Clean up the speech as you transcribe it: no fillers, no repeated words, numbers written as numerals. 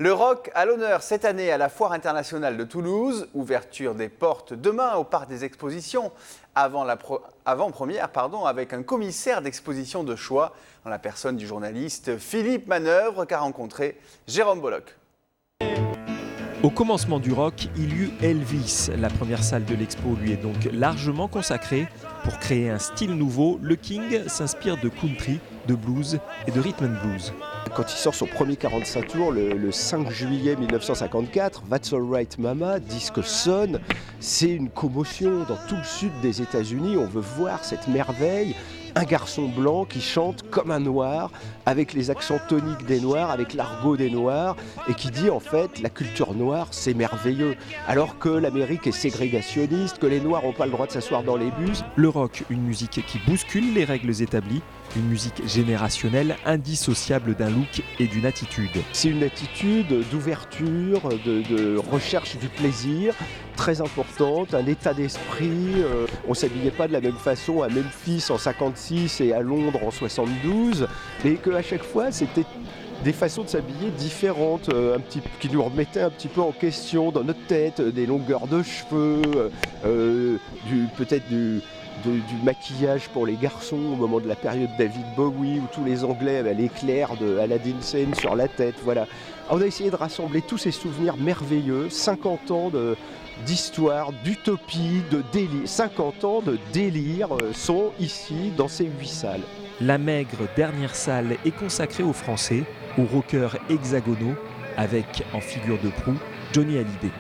Le rock à l'honneur cette année à la Foire internationale de Toulouse. Ouverture des portes demain au Parc des Expositions. Avant-première, avec un commissaire d'exposition de choix, en la personne du journaliste Philippe Manœuvre, qu'a rencontré Jérôme Bollock. Au commencement du rock, il y eut Elvis. La première salle de l'expo lui est donc largement consacrée. Pour créer un style nouveau, le King s'inspire de country, de blues et de rhythm and blues. Quand il sort son premier 45 tours le 5 juillet 1954, That's All Right Mama, disque sonne, c'est une commotion dans tout le sud des États-Unis. On veut voir cette merveille. Un garçon blanc qui chante comme un noir, avec les accents toniques des noirs, avec l'argot des noirs, et qui dit en fait la culture noire c'est merveilleux, alors que l'Amérique est ségrégationniste, que les noirs n'ont pas le droit de s'asseoir dans les bus. Le rock, une musique qui bouscule les règles établies, une musique générationnelle indissociable d'un look et d'une attitude. C'est une attitude d'ouverture, de recherche du plaisir, très importante, un état d'esprit. On ne s'habillait pas de la même façon à Memphis en 56 et à Londres en 72, mais qu'à chaque fois c'était des façons de s'habiller différentes, qui nous remettaient un petit peu en question dans notre tête, des longueurs de cheveux, peut-être du maquillage pour les garçons au moment de la période David Bowie, où tous les Anglais avaient l'éclair de Aladdin Sane sur la tête. Voilà. On a essayé de rassembler tous ces souvenirs merveilleux, 50 ans d'histoire, d'utopie, de délire. 50 ans de délire sont ici dans ces 8 salles. La maigre dernière salle est consacrée aux Français, aux rockers hexagonaux, avec en figure de proue Johnny Hallyday.